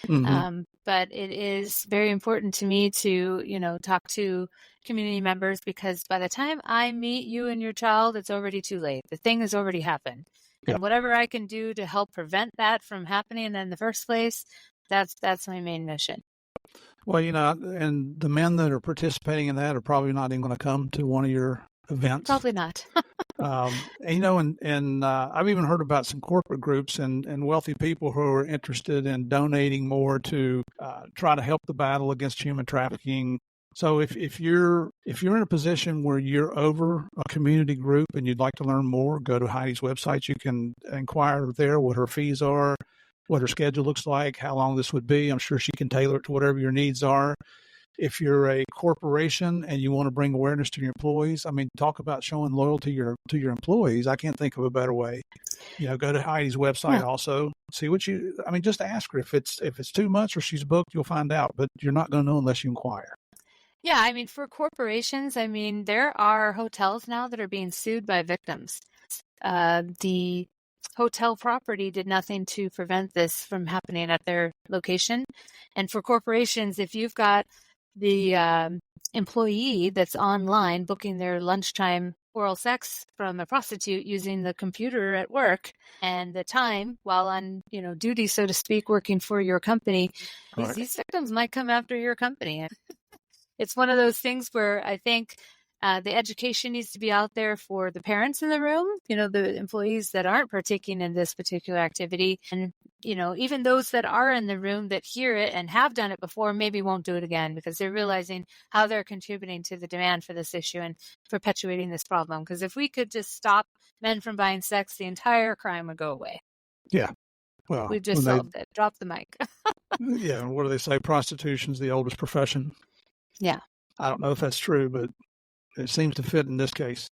Mm-hmm. But it is very important to me to, you know, talk to community members, because by the time I meet you and your child, it's already too late. The thing has already happened. Yeah. And whatever I can do to help prevent that from happening in the first place, that's my main mission. Well, you know, and the men that are participating in that are probably not even going to come to one of your events. Probably not. And, you know, and I've even heard about some corporate groups and wealthy people who are interested in donating more to try to help the battle against human trafficking. So if you're in a position where you're over a community group and you'd like to learn more, go to Heidi's website. You can inquire there what her fees are, what her schedule looks like, how long this would be. I'm sure she can tailor it to whatever your needs are. If you're a corporation and you want to bring awareness to your employees, I mean, talk about showing loyalty to your employees. I can't think of a better way. You know, go to Heidi's website also. See what just ask her. If it's too much or she's booked, you'll find out. But you're not going to know unless you inquire. Yeah, I mean, for corporations, I mean, there are hotels now that are being sued by victims. The hotel property did nothing to prevent this from happening at their location. And for corporations, if you've got the employee that's online booking their lunchtime oral sex from a prostitute using the computer at work, and the time while on, you know, duty, so to speak, working for your company, right, these victims might come after your company. It's one of those things where I think the education needs to be out there for the parents in the room, you know, the employees that aren't partaking in this particular activity. And, you know, even those that are in the room that hear it and have done it before maybe won't do it again, because they're realizing how they're contributing to the demand for this issue and perpetuating this problem. Because if we could just stop men from buying sex, the entire crime would go away. Yeah. Well, we've just solved it. Drop the mic. Yeah. And what do they say? Prostitution's the oldest profession. Yeah. I don't know if that's true, but it seems to fit in this case.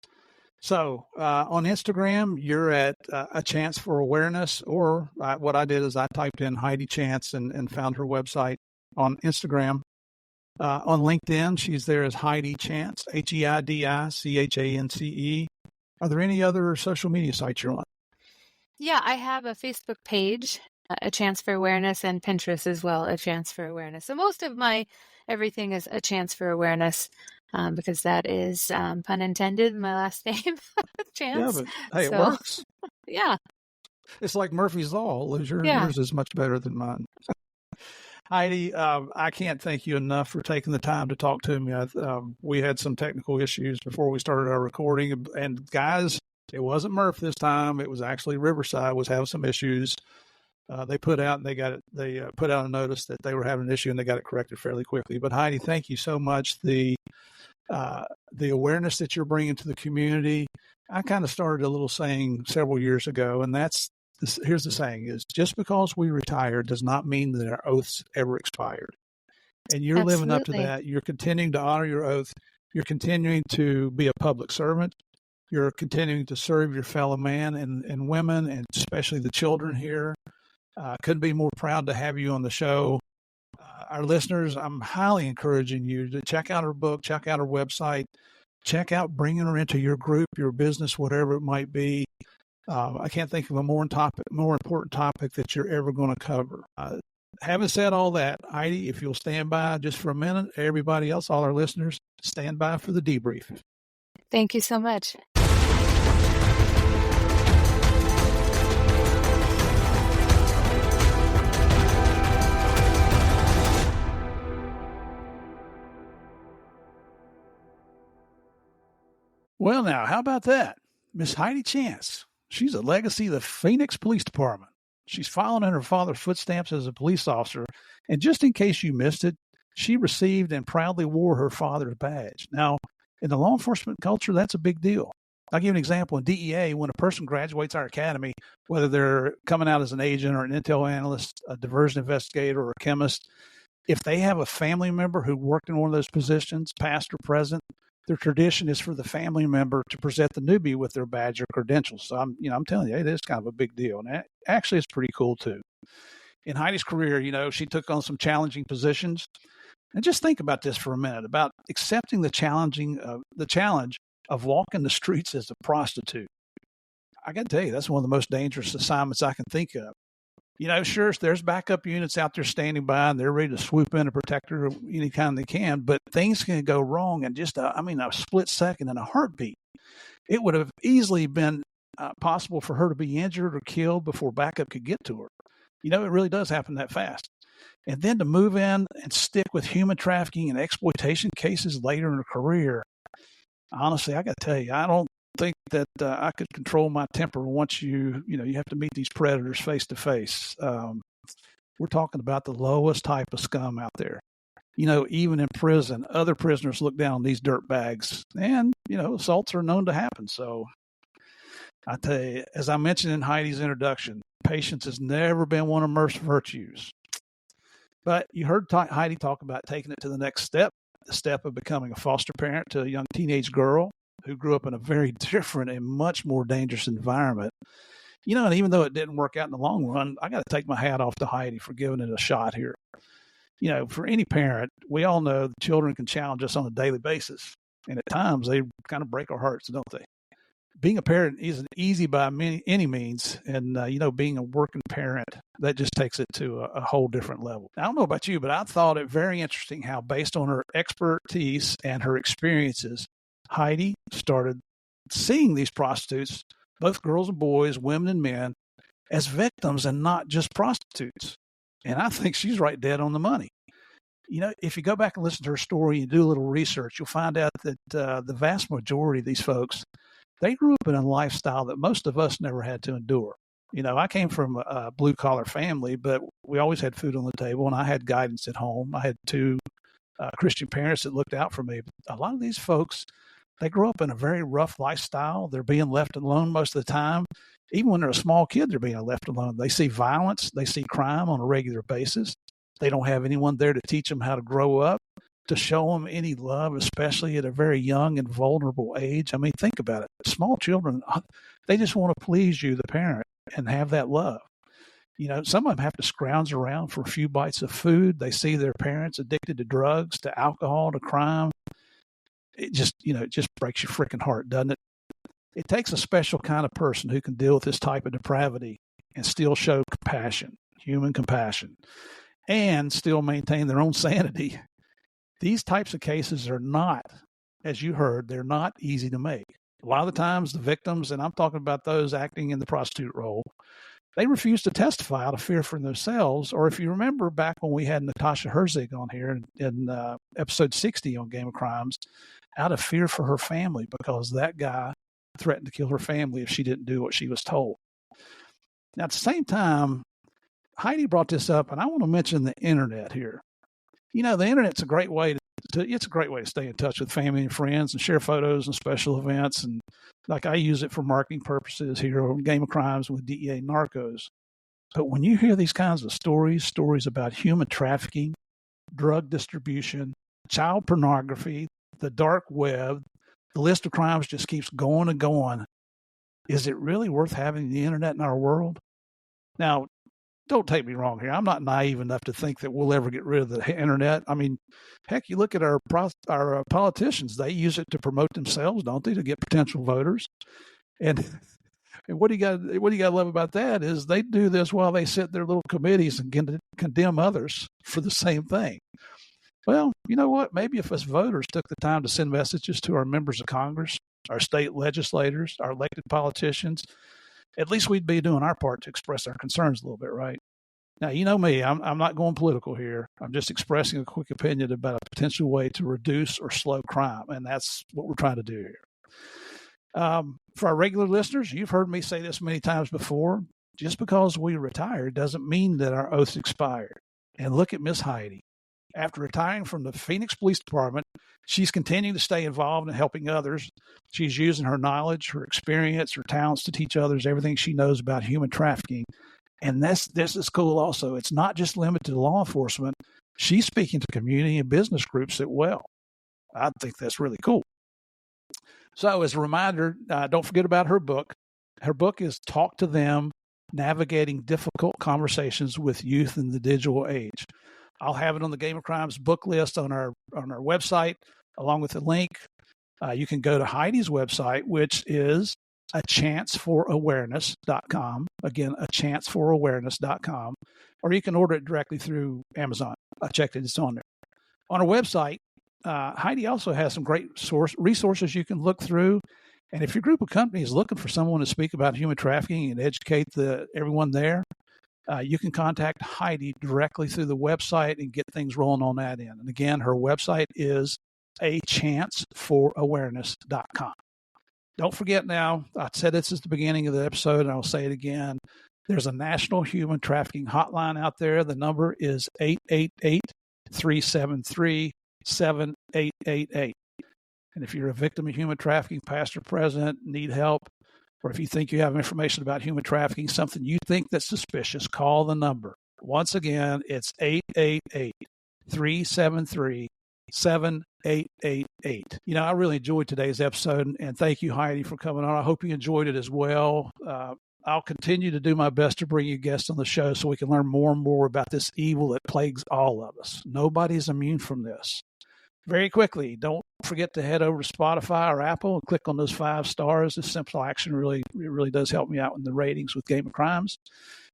So on Instagram, you're at A Chance for Awareness, or what I did is I typed in Heidi Chance and found her website on Instagram. On LinkedIn, she's there as Heidi Chance, HeidiChance. Are there any other social media sites you're on? Yeah, I have a Facebook page, A Chance for Awareness, and Pinterest as well, A Chance for Awareness. So most of my everything is A Chance for Awareness, because that is, pun intended, my last name, Chance. Yeah, but hey, it works. Yeah. It's like Murphy's Law. Yours is much better than mine. Heidi, I can't thank you enough for taking the time to talk to me. We had some technical issues before we started our recording. And guys, it wasn't Murph this time. It was actually Riverside was having some issues. They put out a notice that they were having an issue, and they got it corrected fairly quickly. But Heidi, thank you so much. The awareness that you're bringing to the community. I kind of started a little saying several years ago, and here's the saying is, just because we retire does not mean that our oaths ever expired. And you're Absolutely. living up to that. You're continuing to honor your oath. You're continuing to be a public servant. You're continuing to serve your fellow man and women, and especially the children here. Couldn't be more proud to have you on the show. our listeners, I'm highly encouraging you to check out her book, check out her website, check out bringing her into your group, your business, whatever it might be. I can't think of a more important topic that you're ever going to cover. Having said all that, Heidi, if you'll stand by just for a minute, everybody else, all our listeners, stand by for the debrief. Thank you so much. Well, now, how about that? Miss Heidi Chance. She's a legacy of the Phoenix Police Department. She's following in her father's footsteps as a police officer. And just in case you missed it, she received and proudly wore her father's badge. Now, in the law enforcement culture, that's a big deal. I'll give you an example. In DEA, when a person graduates our academy, whether they're coming out as an agent or an intel analyst, a diversion investigator, or a chemist, if they have a family member who worked in one of those positions, past or present, their tradition is for the family member to present the newbie with their badge or credentials. So I'm telling you, it is kind of a big deal. And actually, it's pretty cool too. In Heidi's career, she took on some challenging positions. And just think about this for a minute, about accepting the challenge of walking the streets as a prostitute. I got to tell you, that's one of the most dangerous assignments I can think of. Sure, there's backup units out there standing by, and they're ready to swoop in and protect her any time they can. But things can go wrong in just a split second and a heartbeat. It would have easily been possible for her to be injured or killed before backup could get to her. It really does happen that fast. And then to move in and stick with human trafficking and exploitation cases later in her career, honestly, I got to tell you, I don't think that I could control my temper once you have to meet these predators face to face. We're talking about the lowest type of scum out there. Even in prison, other prisoners look down on these dirt bags, and assaults are known to happen. So I tell you, as I mentioned in Heidi's introduction, patience has never been one of Murph's virtues. But you heard Heidi talk about taking it to the next step, the step of becoming a foster parent to a young teenage girl who grew up in a very different and much more dangerous environment. And even though it didn't work out in the long run, I got to take my hat off to Heidi for giving it a shot here. For any parent, we all know the children can challenge us on a daily basis. And at times they kind of break our hearts, don't they? Being a parent isn't easy by any means. And, being a working parent, that just takes it to a whole different level. I don't know about you, but I thought it very interesting how, based on her expertise and her experiences, Heidi started seeing these prostitutes, both girls and boys, women and men, as victims and not just prostitutes. And I think she's right dead on the money. If you go back and listen to her story and do a little research, you'll find out that the vast majority of these folks, they grew up in a lifestyle that most of us never had to endure. I came from a blue-collar family, but we always had food on the table, and I had guidance at home. I had two Christian parents that looked out for me. But a lot of these folks, they grow up in a very rough lifestyle. They're being left alone most of the time. Even when they're a small kid, they're being left alone. They see violence. They see crime on a regular basis. They don't have anyone there to teach them how to grow up, to show them any love, especially at a very young and vulnerable age. I mean, think about it. Small children, they just want to please you, the parent, and have that love. Some of them have to scrounge around for a few bites of food. They see their parents addicted to drugs, to alcohol, to crime. It just breaks your freaking heart, doesn't it? It takes a special kind of person who can deal with this type of depravity and still show compassion, human compassion, and still maintain their own sanity. These types of cases are not, as you heard, they're not easy to make. A lot of the times the victims, and I'm talking about those acting in the prostitute role, they refuse to testify out of fear for themselves. Or if you remember back when we had Natasha Herzig on here in episode 60 on Game of Crimes, out of fear for her family, because that guy threatened to kill her family if she didn't do what she was told. Now, at the same time, Heidi brought this up, and I want to mention the internet here. The internet's a great way to stay in touch with family and friends and share photos and special events. And like I use it for marketing purposes here on Game of Crimes with DEA Narcos. But when you hear these kinds of stories about human trafficking, drug distribution, child pornography, the dark web, the list of crimes just keeps going and going. Is it really worth having the internet in our world? Now, don't take me wrong here. I'm not naive enough to think that we'll ever get rid of the internet. I mean, heck, you look at our politicians; they use it to promote themselves, don't they, to get potential voters? And what do you got? What do you got to love about that is they do this while they sit in their little committees and condemn others for the same thing. Well, you know what? Maybe if us voters took the time to send messages to our members of Congress, our state legislators, our elected politicians, at least we'd be doing our part to express our concerns a little bit, right? Now, you know me, I'm not going political here. I'm just expressing a quick opinion about a potential way to reduce or slow crime, and that's what we're trying to do here. For our regular listeners, you've heard me say this many times before. Just because we retire doesn't mean that our oath's expired. And look at Miss Heidi. After retiring from the Phoenix Police Department, she's continuing to stay involved in helping others. She's using her knowledge, her experience, her talents to teach others everything she knows about human trafficking. And this is cool also. It's not just limited to law enforcement. She's speaking to community and business groups as well. I think that's really cool. So as a reminder, don't forget about her book. Her book is Talk to Them, Navigating Difficult Conversations with Youth in the Digital Age. I'll have it on the Game of Crimes book list on our website, along with a link. You can go to Heidi's website, which is achancefораwareness.com. Again, achancefораwareness.com. Or you can order it directly through Amazon. I checked it. It's on there. On our website, Heidi also has some great resources you can look through. And if your group of companies is looking for someone to speak about human trafficking and educate everyone there, you can contact Heidi directly through the website and get things rolling on that end. And again, her website is achancefораwareness.com. Don't forget now, I said this at the beginning of the episode, and I'll say it again. There's a national human trafficking hotline out there. The number is 888-373-7888. And if you're a victim of human trafficking, past or present, need help, or if you think you have information about human trafficking, something you think that's suspicious, call the number. Once again, it's 888-373-7888. You know, I really enjoyed today's episode, and thank you, Heidi, for coming on. I hope you enjoyed it as well. I'll continue to do my best to bring you guests on the show so we can learn more and more about this evil that plagues all of us. Nobody's immune from this. Very quickly, don't forget to head over to Spotify or Apple and click on those 5 stars. This simple action really does help me out in the ratings with Game of Crimes.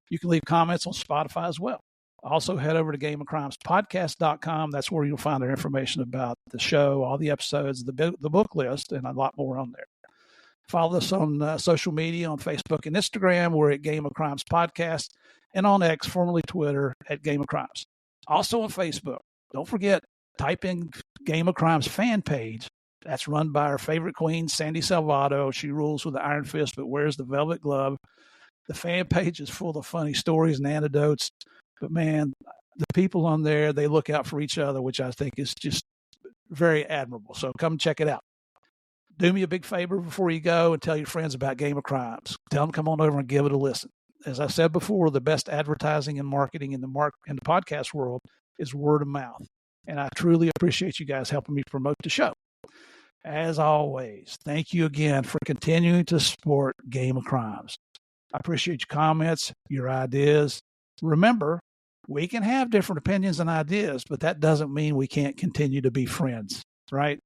You can leave comments on Spotify as well. Also, head over to GameOfCrimesPodcast.com. That's where you'll find our information about the show, all the episodes, the book list, and a lot more on there. Follow us on social media on Facebook and Instagram. We're at Game of Crimes Podcast, and on X, formerly Twitter, at Game of Crimes. Also on Facebook. Don't forget, type in Game of Crimes fan page. That's run by our favorite queen, Sandy Salvato. She rules with the iron fist but wears the velvet glove. The fan page is full of funny stories and anecdotes. But man, the people on there, they look out for each other, which I think is just very admirable. So come check it out. Do me a big favor before you go and tell your friends about Game of Crimes. Tell them to come on over and give it a listen. As I said before, the best advertising and marketing in the podcast world is word of mouth. And I truly appreciate you guys helping me promote the show. As always, thank you again for continuing to support Game of Crimes. I appreciate your comments, your ideas. Remember, we can have different opinions and ideas, but that doesn't mean we can't continue to be friends, right?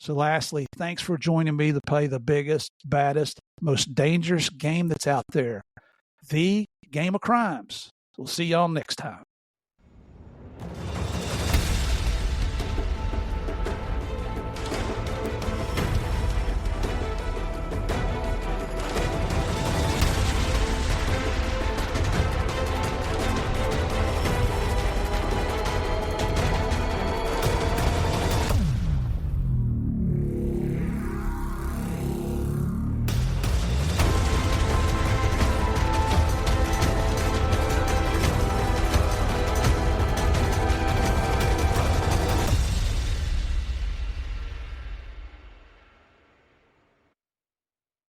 So lastly, thanks for joining me to play the biggest, baddest, most dangerous game that's out there, the Game of Crimes. We'll see y'all next time.